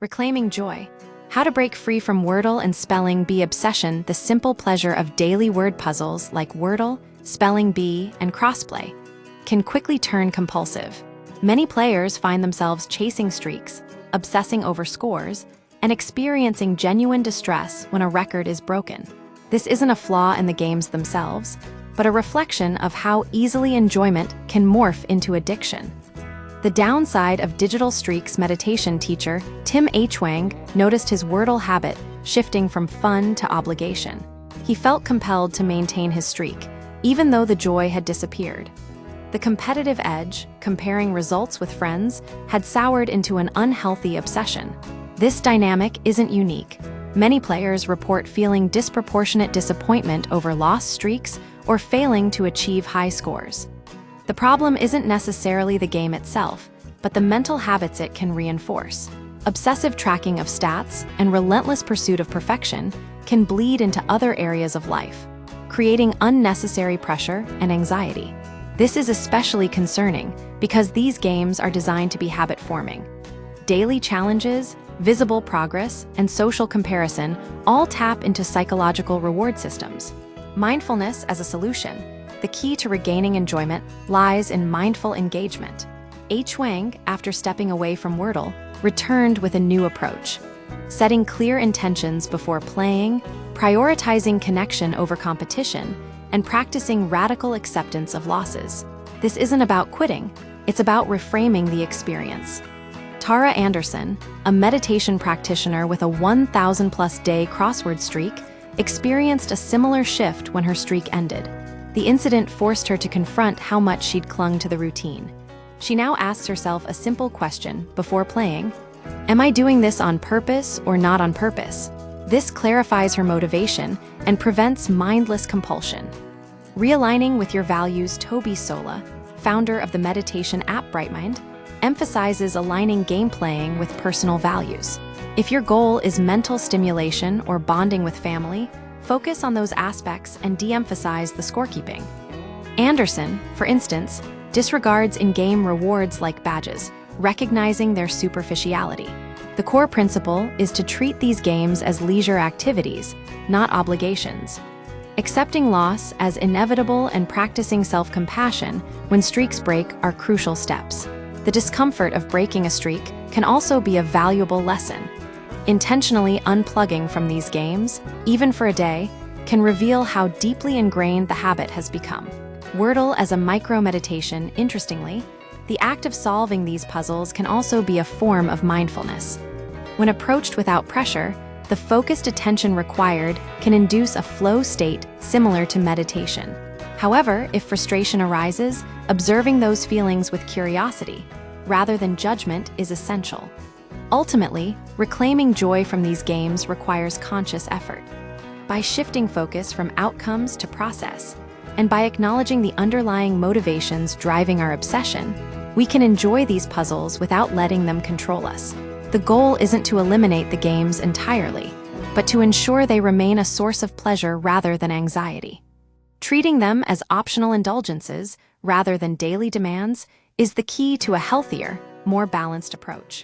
Reclaiming joy. How to break free from Wordle and spelling bee obsession, the simple pleasure of daily word puzzles like Wordle, spelling bee, and crossplay can quickly turn compulsive. Many players find themselves chasing streaks, obsessing over scores, and experiencing genuine distress when a record is broken. This isn't a flaw in the games themselves, but a reflection of how easily enjoyment can morph into addiction. The downside of digital streaks meditation teacher Tim H. Wang noticed his Wordle habit shifting from fun to obligation. He felt compelled to maintain his streak, even though the joy had disappeared. The competitive edge, comparing results with friends, had soured into an unhealthy obsession. This dynamic isn't unique. Many players report feeling disproportionate disappointment over lost streaks or failing to achieve high scores. The problem isn't necessarily the game itself, but the mental habits it can reinforce. Obsessive tracking of stats and relentless pursuit of perfection can bleed into other areas of life, creating unnecessary pressure and anxiety. This is especially concerning because these games are designed to be habit-forming. Daily challenges, visible progress, and social comparison all tap into psychological reward systems. Mindfulness as a solution. The key to regaining enjoyment lies in mindful engagement. H. Wang, after stepping away from Wordle, returned with a new approach. Setting clear intentions before playing, prioritizing connection over competition, and practicing radical acceptance of losses. This isn't about quitting, it's about reframing the experience. Tara Anderson, a meditation practitioner with a 1,000-plus day crossword streak, experienced a similar shift when her streak ended. The incident forced her to confront how much she'd clung to the routine. She now asks herself a simple question before playing: am I doing this on purpose or not on purpose? This clarifies her motivation and prevents mindless compulsion. Realigning with your values. Toby Sola, founder of the meditation app Brightmind, emphasizes aligning game playing with personal values. If your goal is mental stimulation or bonding with family, focus on those aspects and de-emphasize the scorekeeping. Anderson, for instance, disregards in-game rewards like badges, recognizing their superficiality. The core principle is to treat these games as leisure activities, not obligations. Accepting loss as inevitable and practicing self-compassion when streaks break are crucial steps. The discomfort of breaking a streak can also be a valuable lesson. Intentionally unplugging from these games, even for a day, can reveal how deeply ingrained the habit has become. Wordle as a micro-meditation. Interestingly, the act of solving these puzzles can also be a form of mindfulness. When approached without pressure, the focused attention required can induce a flow state similar to meditation. However, if frustration arises, observing those feelings with curiosity, rather than judgment, is essential. Ultimately, reclaiming joy from these games requires conscious effort. By shifting focus from outcomes to process, and by acknowledging the underlying motivations driving our obsession, we can enjoy these puzzles without letting them control us. The goal isn't to eliminate the games entirely, but to ensure they remain a source of pleasure rather than anxiety. Treating them as optional indulgences rather than daily demands is the key to a healthier, more balanced approach.